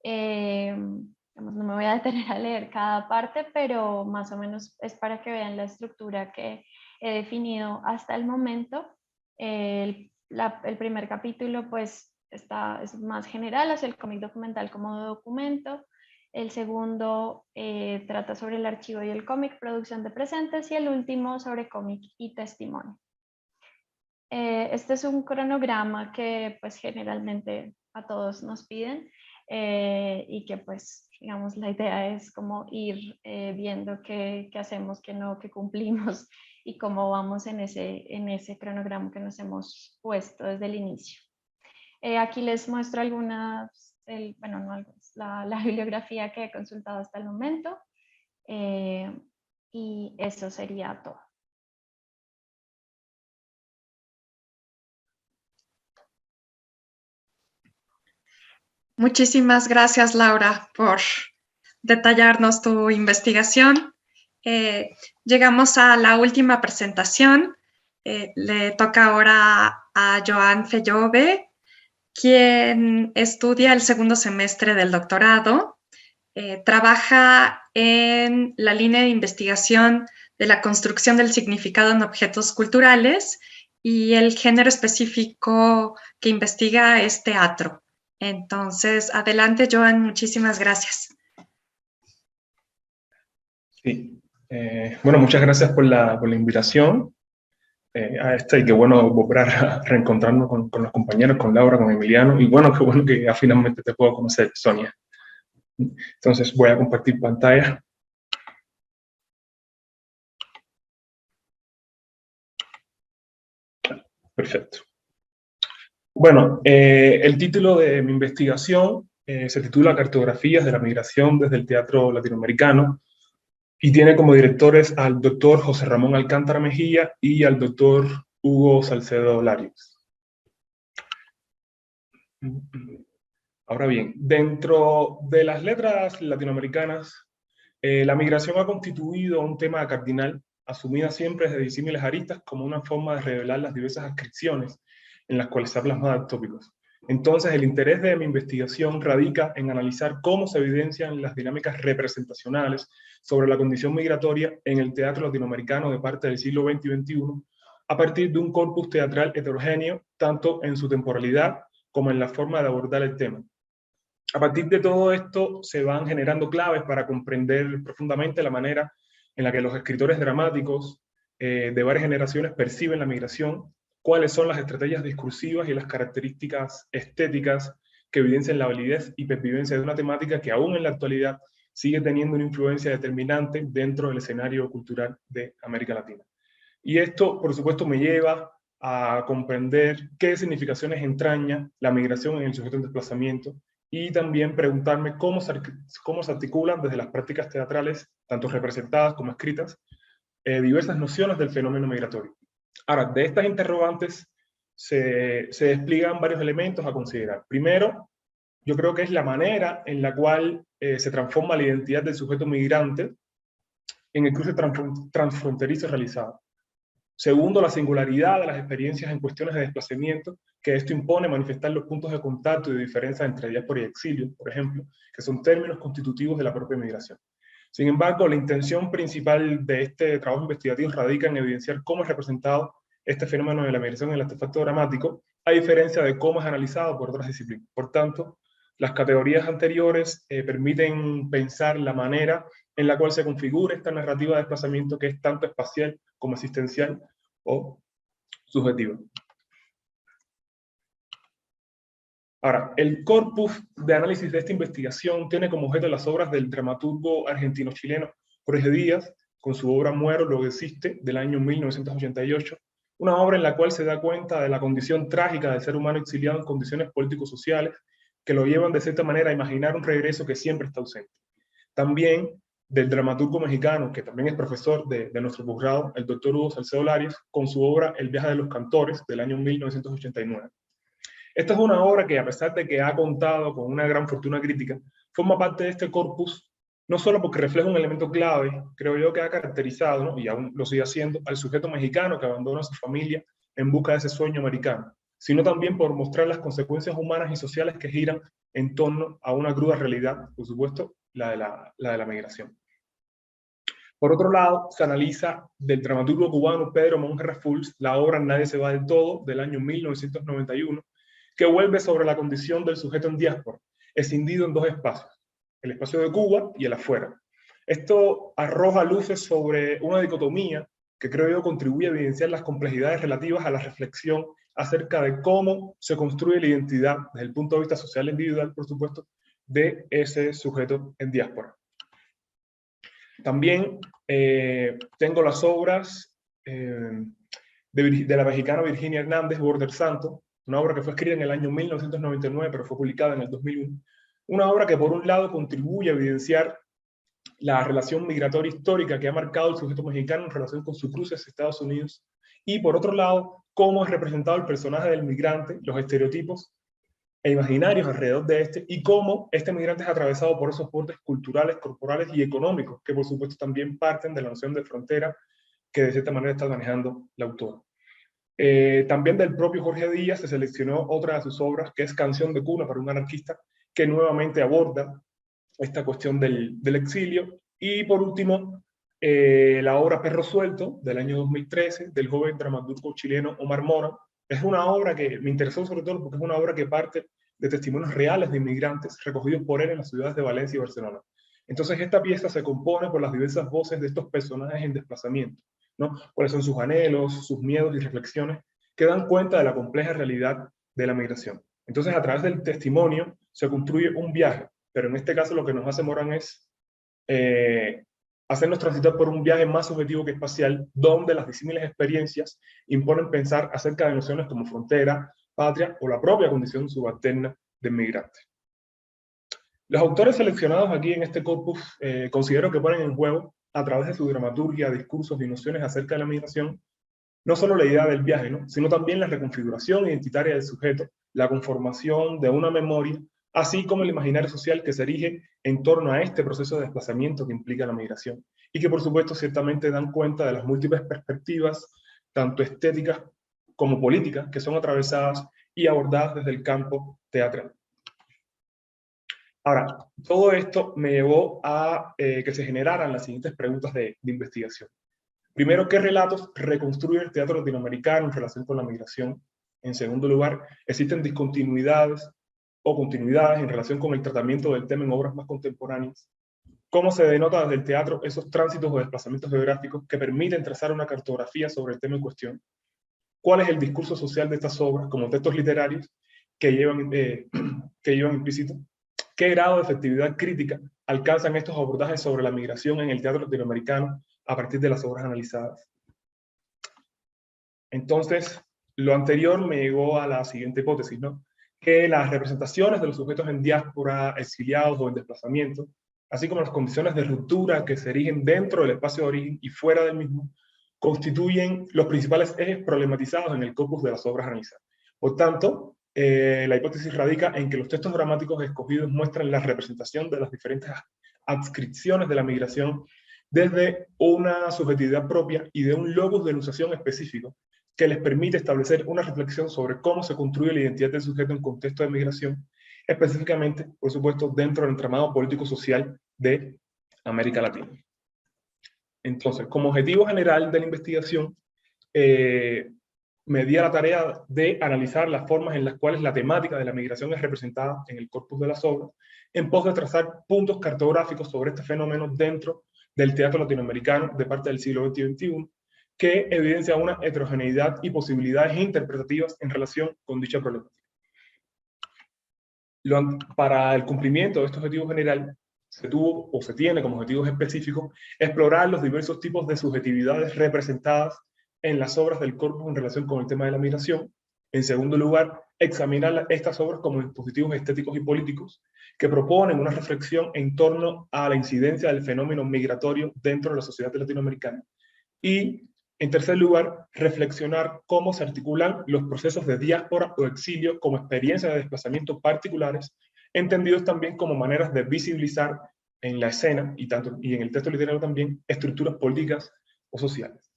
Speaker 3: No me voy a detener a leer cada parte, pero más o menos es para que vean la estructura que he definido hasta el momento. El primer capítulo pues es más general, hacia el cómic documental como documento. El segundo trata sobre el archivo y el cómic, producción de presentes, y el último sobre cómic y testimonio. Este es un cronograma que pues generalmente a todos nos piden y que pues digamos la idea es como ir viendo qué hacemos, qué no, qué cumplimos y cómo vamos en ese cronograma que nos hemos puesto desde el inicio. Aquí les muestro algunas, bueno, no algunas, la bibliografía que he consultado hasta el momento y eso sería todo.
Speaker 1: Muchísimas gracias, Laura, por detallarnos tu investigación. Llegamos a la última presentación. Le toca ahora a Joan Fellove, quien estudia el segundo semestre del doctorado. Trabaja en la línea de investigación de la construcción del significado en objetos culturales y el género específico que investiga es teatro. Entonces, adelante, Joan, muchísimas gracias.
Speaker 4: Sí, bueno, muchas gracias por la invitación a esta, y qué bueno volver a reencontrarnos con los compañeros, con Laura, con Emiliano, y bueno, qué bueno que ya finalmente te puedo conocer, Sonia. Entonces voy a compartir pantalla. Perfecto. Bueno, el título de mi investigación se titula Cartografías de la migración desde el teatro latinoamericano y tiene como directores al doctor José Ramón Alcántara Mejía y al doctor Hugo Salcedo Larios. Ahora bien, dentro de las letras latinoamericanas, la migración ha constituido un tema cardinal, asumida siempre desde disímiles aristas como una forma de revelar las diversas adscripciones en las cuales se ha plasmado tópicos. Entonces, el interés de mi investigación radica en analizar cómo se evidencian las dinámicas representacionales sobre la condición migratoria en el teatro latinoamericano de parte del siglo XX y XXI, a partir de un corpus teatral heterogéneo, tanto en su temporalidad como en la forma de abordar el tema. A partir de todo esto se van generando claves para comprender profundamente la manera en la que los escritores dramáticos de varias generaciones perciben la migración, cuáles son las estrategias discursivas y las características estéticas que evidencian la validez y pervivencia de una temática que aún en la actualidad sigue teniendo una influencia determinante dentro del escenario cultural de América Latina. Y esto, por supuesto, me lleva a comprender qué significaciones entraña la migración en el sujeto en desplazamiento y también preguntarme cómo se articulan desde las prácticas teatrales, tanto representadas como escritas, diversas nociones del fenómeno migratorio. Ahora, de estas interrogantes se despliegan varios elementos a considerar. Primero, yo creo que es la manera en la cual se transforma la identidad del sujeto migrante en el cruce transfronterizo realizado. Segundo, la singularidad de las experiencias en cuestiones de desplazamiento, que esto impone manifestar los puntos de contacto y de diferencia entre diáspora y exilio, por ejemplo, que son términos constitutivos de la propia migración. Sin embargo, la intención principal de este trabajo investigativo radica en evidenciar cómo es representado este fenómeno de la migración en el artefacto dramático, a diferencia de cómo es analizado por otras disciplinas. Por tanto, las categorías anteriores permiten pensar la manera en la cual se configura esta narrativa de desplazamiento, que es tanto espacial como existencial o subjetiva. Ahora, el corpus de análisis de esta investigación tiene como objeto las obras del dramaturgo argentino-chileno Jorge Díaz, con su obra Muero, luego existe, del año 1988, una obra en la cual se da cuenta de la condición trágica del ser humano exiliado en condiciones político-sociales que lo llevan de cierta manera a imaginar un regreso que siempre está ausente. También del dramaturgo mexicano, que también es profesor de nuestro posgrado, el doctor Hugo Salcedo Larios, con su obra El viaje de los cantores, del año 1989. Esta es una obra que, a pesar de que ha contado con una gran fortuna crítica, forma parte de este corpus, no solo porque refleja un elemento clave, creo yo, que ha caracterizado, ¿no?, y aún lo sigue haciendo, al sujeto mexicano que abandona a su familia en busca de ese sueño americano, sino también por mostrar las consecuencias humanas y sociales que giran en torno a una cruda realidad, por supuesto, la de la migración. Por otro lado, se analiza del dramaturgo cubano Pedro Monge Raffuls la obra Nadie se va del todo, del año 1991, que vuelve sobre la condición del sujeto en diáspora, escindido en dos espacios, el espacio de Cuba y el afuera. Esto arroja luces sobre una dicotomía que creo yo contribuye a evidenciar las complejidades relativas a la reflexión acerca de cómo se construye la identidad desde el punto de vista social e individual, por supuesto, de ese sujeto en diáspora. También tengo las obras de la mexicana Virginia Hernández, Border Santo, una obra que fue escrita en el año 1999, pero fue publicada en el 2001. Una obra que, por un lado, contribuye a evidenciar la relación migratoria histórica que ha marcado el sujeto mexicano en relación con su cruce hacia Estados Unidos, y, por otro lado, cómo es representado el personaje del migrante, los estereotipos e imaginarios alrededor de este, y cómo este migrante es atravesado por esos bordes culturales, corporales y económicos, que por supuesto también parten de la noción de frontera que de cierta manera está manejando la autora. También del propio Jorge Díaz se seleccionó otra de sus obras, que es Canción de cuna para un anarquista, que nuevamente aborda esta cuestión del exilio. Y por último, la obra Perro Suelto, del año 2013, del joven dramaturgo chileno Omar Mora. Es una obra que me interesó sobre todo porque es una obra que parte de testimonios reales de inmigrantes recogidos por él en las ciudades de Valencia y Barcelona. Entonces esta pieza se compone por las diversas voces de estos personajes en desplazamiento, ¿no? Cuáles son sus anhelos, sus miedos y reflexiones que dan cuenta de la compleja realidad de la migración. Entonces, a través del testimonio se construye un viaje, pero en este caso lo que nos hace Morán es hacernos transitar por un viaje más subjetivo que espacial, donde las disímiles experiencias imponen pensar acerca de nociones como frontera, patria o la propia condición subalterna del migrante. Los autores seleccionados aquí en este corpus considero que ponen en juego, a través de su dramaturgia, discursos y nociones acerca de la migración, no solo la idea del viaje, ¿no?, sino también la reconfiguración identitaria del sujeto, la conformación de una memoria, así como el imaginario social que se erige en torno a este proceso de desplazamiento que implica la migración, y que por supuesto ciertamente dan cuenta de las múltiples perspectivas, tanto estéticas como políticas, que son atravesadas y abordadas desde el campo teatral. Ahora, todo esto me llevó a que se generaran las siguientes preguntas de investigación. Primero, ¿qué relatos reconstruye el teatro latinoamericano en relación con la migración? En segundo lugar, ¿existen discontinuidades o continuidades en relación con el tratamiento del tema en obras más contemporáneas? ¿Cómo se denota desde el teatro esos tránsitos o desplazamientos geográficos que permiten trazar una cartografía sobre el tema en cuestión? ¿Cuál es el discurso social de estas obras como textos literarios que llevan implícito? ¿Qué grado de efectividad crítica alcanzan estos abordajes sobre la migración en el teatro latinoamericano a partir de las obras analizadas? Entonces, lo anterior me llevó a la siguiente hipótesis, ¿no?, que las representaciones de los sujetos en diáspora, exiliados o en desplazamiento, así como las condiciones de ruptura que se erigen dentro del espacio de origen y fuera del mismo, constituyen los principales ejes problematizados en el corpus de las obras analizadas. Por tanto, la hipótesis radica en que los textos dramáticos escogidos muestran la representación de las diferentes adscripciones de la migración desde una subjetividad propia y de un locus de enunciación específico que les permite establecer una reflexión sobre cómo se construye la identidad del sujeto en contexto de migración, específicamente, por supuesto, dentro del entramado político-social de América Latina. Entonces, como objetivo general de la investigación, me di a la tarea de analizar las formas en las cuales la temática de la migración es representada en el corpus de las obras, en pos de trazar puntos cartográficos sobre este fenómeno dentro del teatro latinoamericano de parte del siglo XX y XXI, que evidencia una heterogeneidad y posibilidades interpretativas en relación con dicha problemática. Para el cumplimiento de este objetivo general, se tuvo o se tiene como objetivos específicos explorar los diversos tipos de subjetividades representadas en las obras del corpus en relación con el tema de la migración. En segundo lugar, examinar estas obras como dispositivos estéticos y políticos que proponen una reflexión en torno a la incidencia del fenómeno migratorio dentro de la sociedad latinoamericana. Y, en tercer lugar, reflexionar cómo se articulan los procesos de diáspora o exilio como experiencias de desplazamiento particulares, entendidos también como maneras de visibilizar en la escena y en el texto literario también estructuras políticas o sociales.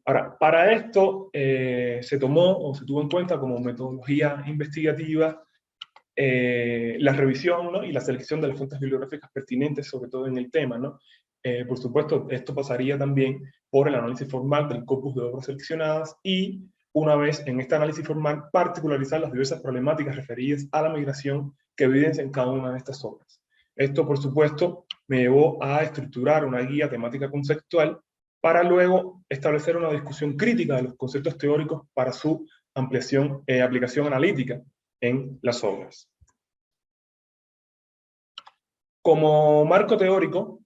Speaker 4: Ahora, para esto se tomó o se tuvo en cuenta como metodología investigativa la revisión, ¿no?, y la selección de las fuentes bibliográficas pertinentes, sobre todo en el tema, ¿no? Por supuesto, esto pasaría también por el análisis formal del corpus de obras seleccionadas y, una vez en este análisis formal, particularizar las diversas problemáticas referidas a la migración que evidencian cada una de estas obras. Esto, por supuesto, me llevó a estructurar una guía temática conceptual para luego establecer una discusión crítica de los conceptos teóricos para su ampliación, aplicación analítica en las obras. Como marco teórico,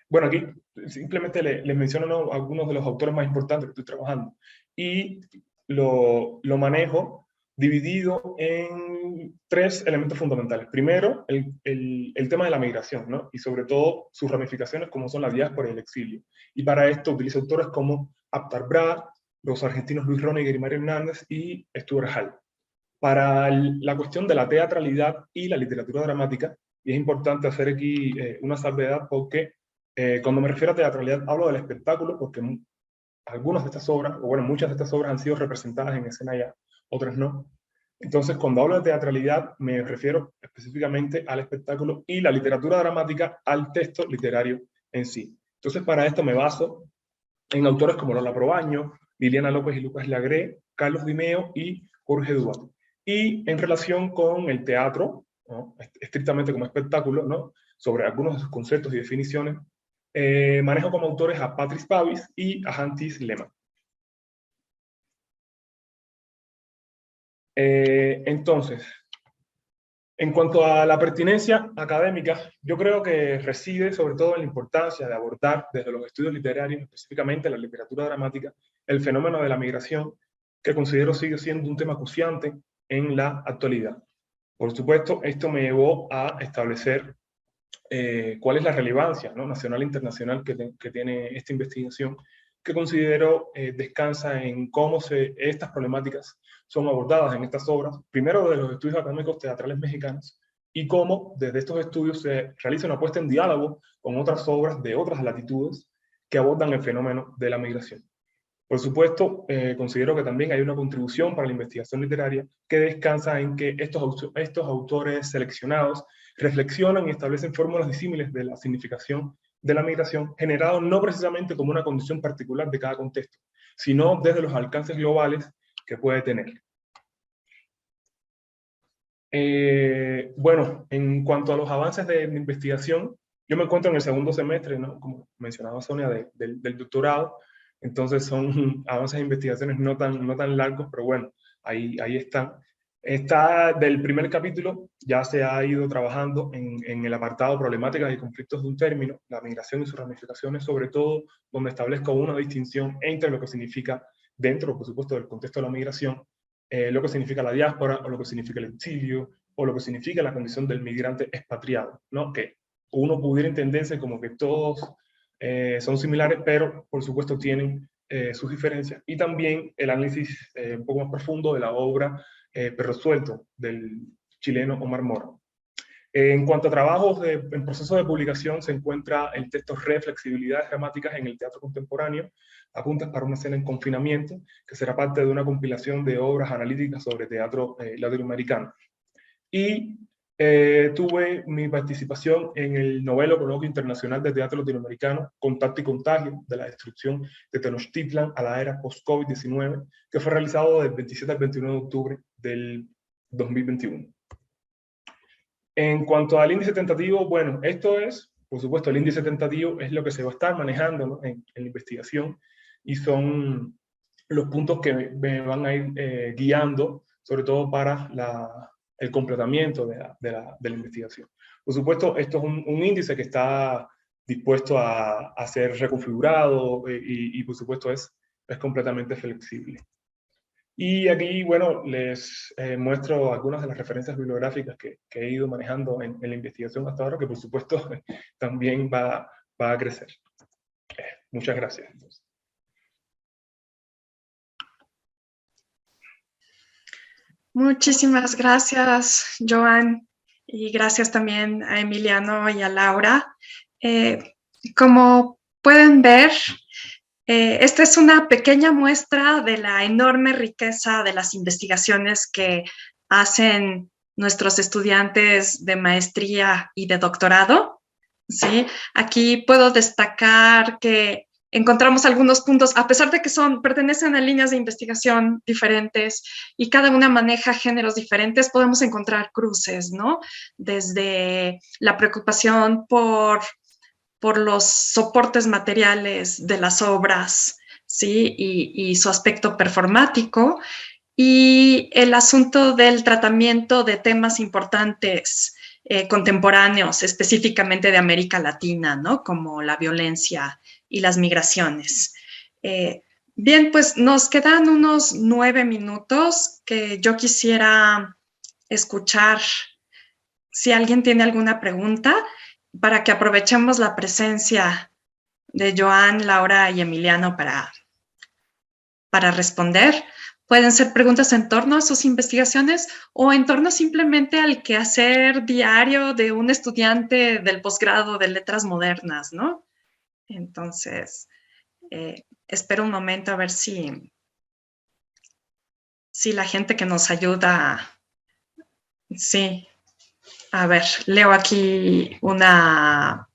Speaker 4: bueno, aquí simplemente les menciono algunos de los autores más importantes que estoy trabajando y lo manejo dividido en tres elementos fundamentales. Primero, el tema de la migración, ¿no?, y sobre todo sus ramificaciones como son la diáspora y el exilio. Y para esto utilizo autores como Aptar Bra, los argentinos Luis Roniger y Mario Hernández y Stuart Hall. Para la cuestión de la teatralidad y la literatura dramática, y es importante hacer aquí una salvedad porque cuando me refiero a teatralidad hablo del espectáculo, porque algunas de estas obras, o bueno, muchas de estas obras han sido representadas en escena ya, otras no. Entonces, cuando hablo de teatralidad, me refiero específicamente al espectáculo y la literatura dramática al texto literario en sí. Entonces, para esto me baso en autores como Lola Proaño, Liliana López y Lucas Lagré, Carlos Dimeo y Jorge Duarte. Y en relación con el teatro, ¿no?, estrictamente como espectáculo, ¿no?, sobre algunos de sus conceptos y definiciones, manejo como autores a Patrice Pavis y a Hantis Lehmann. Entonces, en cuanto a la pertinencia académica, yo creo que reside sobre todo en la importancia de abordar desde los estudios literarios, específicamente la literatura dramática, el fenómeno de la migración, que considero sigue siendo un tema acuciante en la actualidad. Por supuesto, esto me llevó a establecer cuál es la relevancia, ¿no?, nacional e internacional que tiene esta investigación, que considero descansa en cómo estas problemáticas son abordadas en estas obras, primero de los estudios académicos teatrales mexicanos, y cómo desde estos estudios se realiza una puesta en diálogo con otras obras de otras latitudes que abordan el fenómeno de la migración. Por supuesto, considero que también hay una contribución para la investigación literaria que descansa en que estos autores seleccionados reflexionan y establecen fórmulas disímiles de la significación de la migración, generado no precisamente como una condición particular de cada contexto, sino desde los alcances globales que puede tener. Bueno, en cuanto a los avances de mi investigación, yo me encuentro en el segundo semestre, ¿no?, como mencionaba Sonia, del doctorado. Entonces son avances de investigaciones no tan largos, pero bueno, ahí están. Del primer capítulo ya se ha ido trabajando en el apartado problemáticas y conflictos de un término, la migración y sus ramificaciones, sobre todo donde establezco una distinción entre lo que significa dentro, por supuesto, del contexto de la migración, lo que significa la diáspora, o lo que significa el exilio, o lo que significa la condición del migrante expatriado, ¿no? Que uno pudiera entenderse como que todos son similares, pero por supuesto tienen sus diferencias. Y también el análisis un poco más profundo de la obra Perro Suelto, del chileno Omar Mora. En cuanto a trabajos en proceso de publicación, se encuentra el texto Reflexibilidades Dramáticas en el Teatro Contemporáneo, Apuntes para una escena en confinamiento, que será parte de una compilación de obras analíticas sobre teatro latinoamericano. Y tuve mi participación en el noveno Coloquio Internacional de Teatro Latinoamericano, Contacto y Contagio, de la destrucción de Tenochtitlan a la era post-COVID-19, que fue realizado del 27 al 29 de octubre del 2021. En cuanto al índice tentativo, bueno, esto es, por supuesto, el índice tentativo es lo que se va a estar manejando, ¿no?, en la investigación, y son los puntos que me van a ir guiando, sobre todo para el completamiento de la investigación. Por supuesto, esto es un índice que está dispuesto a ser reconfigurado y por supuesto es completamente flexible. Y aquí, bueno, les muestro algunas de las referencias bibliográficas que he ido manejando en la investigación hasta ahora, que por supuesto también va a crecer. Muchas gracias.
Speaker 1: Muchísimas gracias, Joan, y gracias también a Emiliano y a Laura. Como pueden ver, esta es una pequeña muestra de la enorme riqueza de las investigaciones que hacen nuestros estudiantes de maestría y de doctorado, ¿sí? Aquí puedo destacar que encontramos algunos puntos, a pesar de que pertenecen a líneas de investigación diferentes y cada una maneja géneros diferentes, podemos encontrar cruces, ¿no? Desde la preocupación por los soportes materiales de las obras, ¿sí? Y su aspecto performático, y el asunto del tratamiento de temas importantes contemporáneos, específicamente de América Latina, ¿no?, como la violencia y las migraciones. Bien, pues nos quedan unos 9 minutos que yo quisiera escuchar si alguien tiene alguna pregunta, para que aprovechemos la presencia de Joan, Laura y Emiliano para responder. Pueden ser preguntas en torno a sus investigaciones o en torno simplemente al quehacer diario de un estudiante del posgrado de letras modernas, ¿no? Entonces, espero un momento a ver si la gente que nos ayuda... Sí, a ver, leo aquí una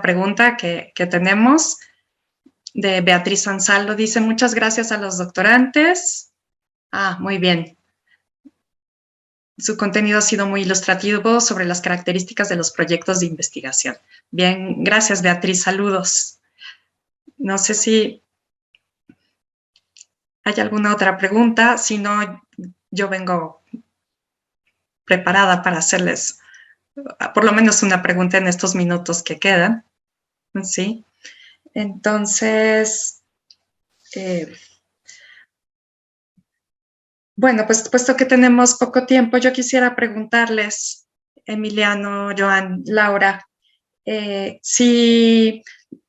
Speaker 1: pregunta que tenemos de Beatriz Ansaldo. Dice: muchas gracias a los doctorantes. Muy bien. Su contenido ha sido muy ilustrativo sobre las características de los proyectos de investigación. Bien, gracias, Beatriz. Saludos. No sé si hay alguna otra pregunta. Si no, yo vengo preparada para hacerles por lo menos una pregunta en estos minutos que quedan. ¿Sí? Entonces, bueno, pues puesto que tenemos poco tiempo, yo quisiera preguntarles, Emiliano, Joan, Laura, si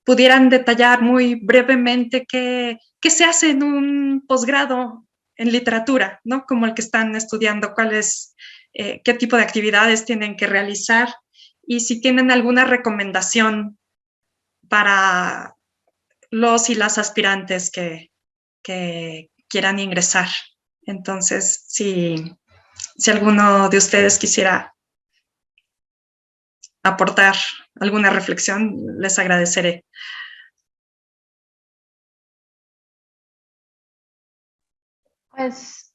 Speaker 1: pudieran detallar muy brevemente qué se hace en un posgrado en literatura, ¿no?, como el que están estudiando, qué tipo de actividades tienen que realizar, y si tienen alguna recomendación para los y las aspirantes que quieran ingresar. Entonces, si alguno de ustedes quisiera aportar alguna reflexión, les agradeceré.
Speaker 3: Pues,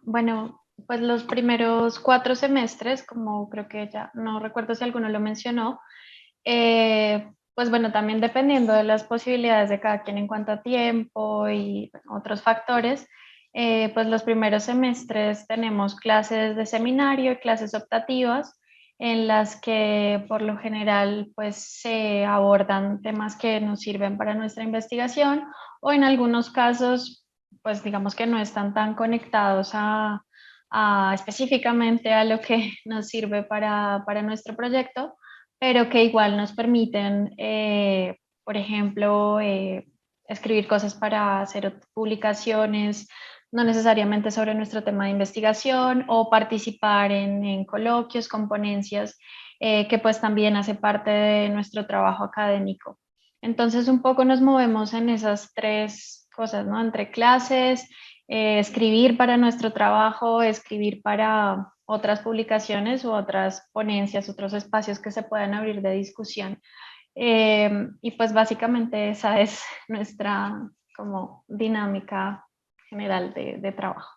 Speaker 3: bueno, pues los primeros 4 semestres, como creo que ya no recuerdo si alguno lo mencionó, pues bueno, también dependiendo de las posibilidades de cada quien en cuanto a tiempo y otros factores, pues los primeros semestres tenemos clases de seminario y clases optativas, en las que por lo general pues se abordan temas que nos sirven para nuestra investigación, o en algunos casos pues digamos que no están tan conectados específicamente a lo que nos sirve para nuestro proyecto, pero que igual nos permiten, por ejemplo, escribir cosas para hacer publicaciones, no necesariamente sobre nuestro tema de investigación, o participar en coloquios, con ponencias, que pues también hace parte de nuestro trabajo académico. Entonces un poco nos movemos en esas tres cosas, ¿no? Entre clases, escribir para nuestro trabajo, escribir para otras publicaciones u otras ponencias, otros espacios que se puedan abrir de discusión. Y pues básicamente esa es nuestra como dinámica general de trabajo.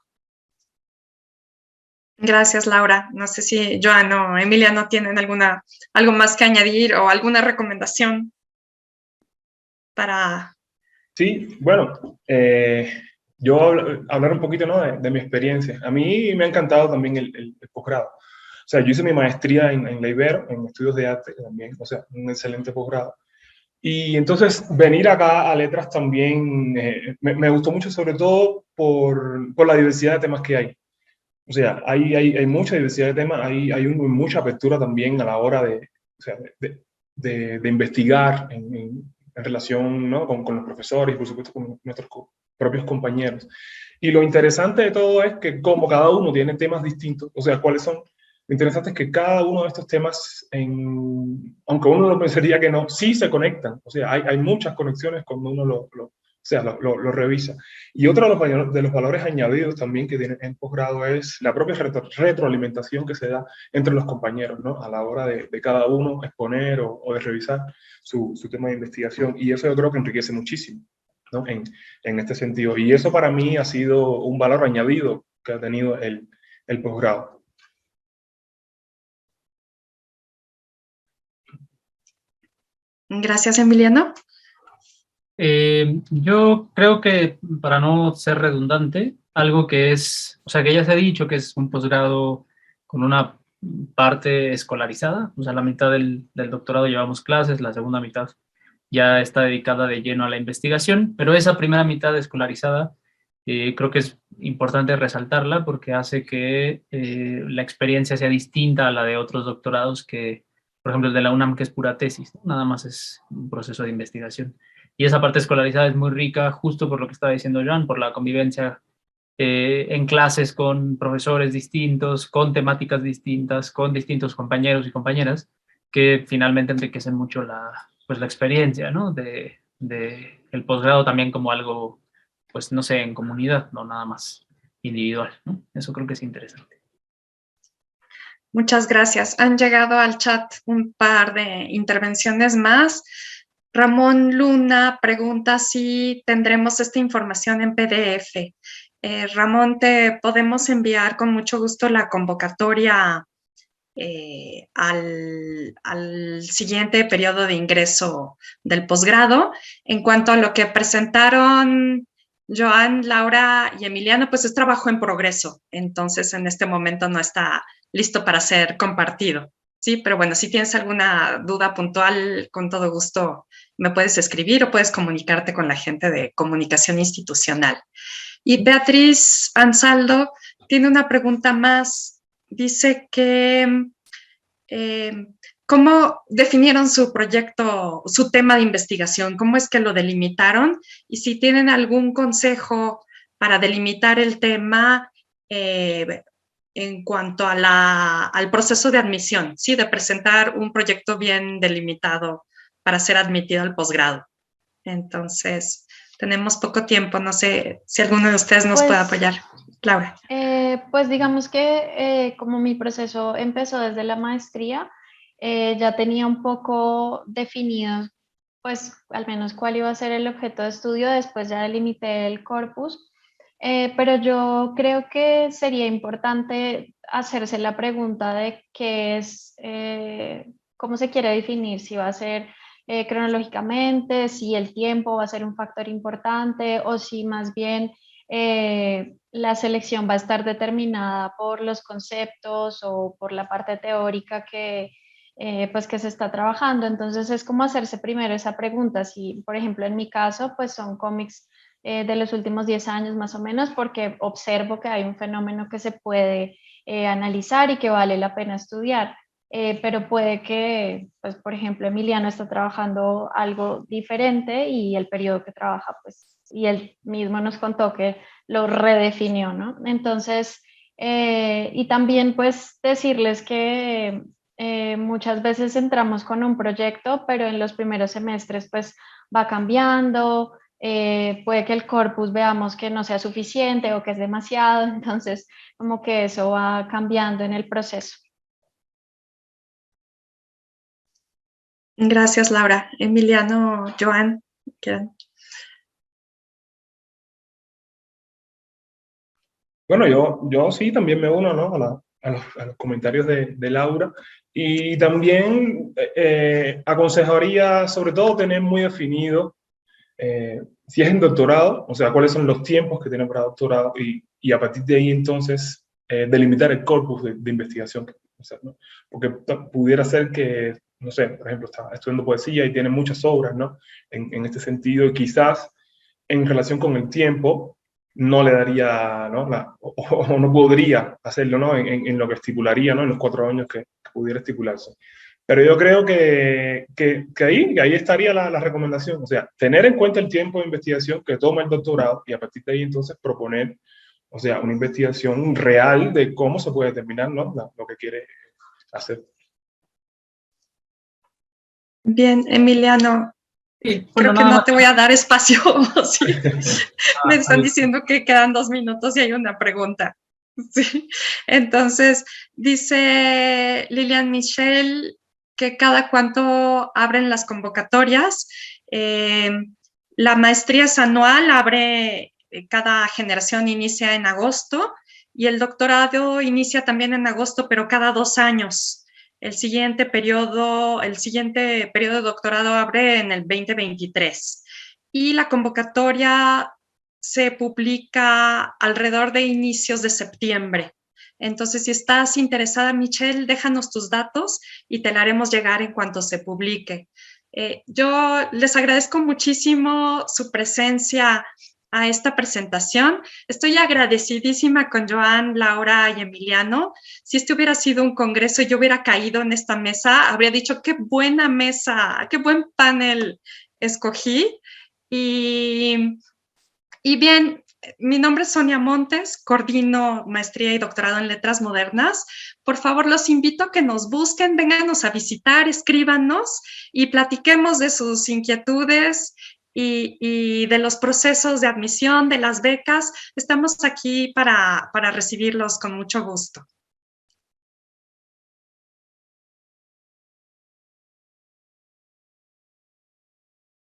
Speaker 1: Gracias, Laura. No sé si Joan o Emiliano tienen algo más que añadir o alguna recomendación para...
Speaker 4: Sí, bueno, yo hablar un poquito, ¿no?, de mi experiencia. A mí me ha encantado también el posgrado. O sea, yo hice mi maestría en la Ibero, en estudios de arte también, o sea, un excelente posgrado. Y entonces venir acá a Letras también me gustó mucho, sobre todo por la diversidad de temas que hay. O sea, hay mucha diversidad de temas, hay mucha apertura también a la hora o sea, de investigar en relación, ¿no?, con los profesores y por supuesto con nuestros propios compañeros. Y lo interesante de todo es que como cada uno tiene temas distintos, o sea, ¿cuáles son? Lo interesante es que cada uno de estos temas, aunque uno lo pensaría que no, sí se conectan. O sea, hay muchas conexiones cuando uno lo revisa. Y otro de los valores añadidos también que tiene el posgrado es la propia retroalimentación que se da entre los compañeros, ¿no?, a la hora de cada uno exponer o de revisar su tema de investigación. Y eso yo creo que enriquece muchísimo, ¿no?, en este sentido. Y eso para mí ha sido un valor añadido que ha tenido el posgrado.
Speaker 1: Gracias, Emiliano.
Speaker 2: Yo creo que, para no ser redundante, algo que es, o sea, que ya se ha dicho que es un posgrado con una parte escolarizada, o sea, la mitad del doctorado llevamos clases, la segunda mitad ya está dedicada de lleno a la investigación, pero esa primera mitad escolarizada creo que es importante resaltarla porque hace que la experiencia sea distinta a la de otros doctorados que, por ejemplo, el de la UNAM, que es pura tesis, ¿no? Nada más es un proceso de investigación. Y esa parte escolarizada es muy rica justo por lo que estaba diciendo Joan, por la convivencia en clases con profesores distintos, con temáticas distintas, con distintos compañeros y compañeras, que finalmente enriquecen mucho pues la experiencia, ¿no?, de el posgrado también como algo, pues no sé, en comunidad, no nada más individual, ¿no? Eso creo que es interesante.
Speaker 1: Muchas gracias. Han llegado al chat un par de intervenciones más. Ramón Luna pregunta si tendremos esta información en PDF. Ramón, te podemos enviar con mucho gusto la convocatoria al siguiente periodo de ingreso del posgrado. En cuanto a lo que presentaron Joan, Laura y Emiliano, pues es trabajo en progreso, entonces en este momento no está listo para ser compartido. Sí, pero bueno, si tienes alguna duda puntual, con todo gusto me puedes escribir o puedes comunicarte con la gente de comunicación institucional. Y Beatriz Ansaldo tiene una pregunta más. Dice que ¿cómo definieron su proyecto, su tema de investigación? ¿Cómo es que lo delimitaron? Y si tienen algún consejo para delimitar el tema en cuanto a al proceso de admisión, ¿sí?, de presentar un proyecto bien delimitado para ser admitido al posgrado. Entonces, tenemos poco tiempo, no sé si alguno de ustedes nos puede apoyar. Laura.
Speaker 3: Pues digamos que como mi proceso empezó desde la maestría, ya tenía un poco definido, pues al menos cuál iba a ser el objeto de estudio, después ya delimité el corpus, pero yo creo que sería importante hacerse la pregunta de qué es, cómo se quiere definir, si va a ser cronológicamente, si el tiempo va a ser un factor importante o si más bien la selección va a estar determinada por los conceptos o por la parte teórica pues que se está trabajando. Entonces es como hacerse primero esa pregunta. Si, por ejemplo, en mi caso, pues son cómics de los últimos 10 años más o menos, porque observo que hay un fenómeno que se puede analizar y que vale la pena estudiar. Pero puede que, pues, por ejemplo, Emiliano está trabajando algo diferente y el periodo que trabaja, pues, y él mismo nos contó que lo redefinió, ¿no? Entonces, y también, pues, decirles que muchas veces entramos con un proyecto, pero en los primeros semestres, pues, va cambiando, puede que el corpus veamos que no sea suficiente o que es demasiado, entonces, como que eso va cambiando en el proceso.
Speaker 1: Gracias, Laura. Emiliano, Joan, ¿quieren?
Speaker 4: Bueno, yo sí también me uno, ¿no? A los comentarios de Laura, y también aconsejaría sobre todo tener muy definido si es en doctorado, o sea, cuáles son los tiempos que tiene para doctorado, y a partir de ahí entonces delimitar el corpus de investigación que puede hacer, ¿no? Porque pudiera ser que, no sé, por ejemplo, está estudiando poesía y tiene muchas obras, ¿no? En este sentido, y quizás en relación con el tiempo no le daría, ¿no? O no podría hacerlo, ¿no? En lo que estipularía, ¿no? En los 4 años que pudiera estipularse. Pero yo creo que ahí estaría la recomendación, o sea, tener en cuenta el tiempo de investigación que toma el doctorado y a partir de ahí entonces proponer, o sea, una investigación real de cómo se puede determinar, ¿no? Lo que quiere hacer.
Speaker 1: Bien, Emiliano,
Speaker 2: Sí, bueno,
Speaker 1: creo que
Speaker 2: nada
Speaker 1: no
Speaker 2: más.
Speaker 1: te voy a dar espacio. Sí. Me están
Speaker 2: Ahí.
Speaker 1: diciendo que quedan 2 minutos y hay una pregunta. Sí. Entonces, dice Lilian Michel que cada cuánto abren las convocatorias. La maestría es anual, abre, cada generación inicia en agosto y el doctorado inicia también en agosto, pero cada 2 años. El siguiente periodo de doctorado abre en el 2023 y la convocatoria se publica alrededor de inicios de septiembre. Entonces, si estás interesada, Michelle, déjanos tus datos y te la haremos llegar en cuanto se publique. Yo les agradezco muchísimo su presencia a esta presentación. Estoy agradecidísima con Joan, Laura y Emiliano. Si este hubiera sido un congreso y yo hubiera caído en esta mesa, habría dicho, qué buena mesa, qué buen panel escogí. Y bien, mi nombre es Sonia Montes, coordino maestría y doctorado en letras modernas. Por favor, los invito a que nos busquen, vénganos a visitar, escríbanos y platiquemos de sus inquietudes y de los procesos de admisión, de las becas. Estamos aquí para recibirlos con mucho gusto.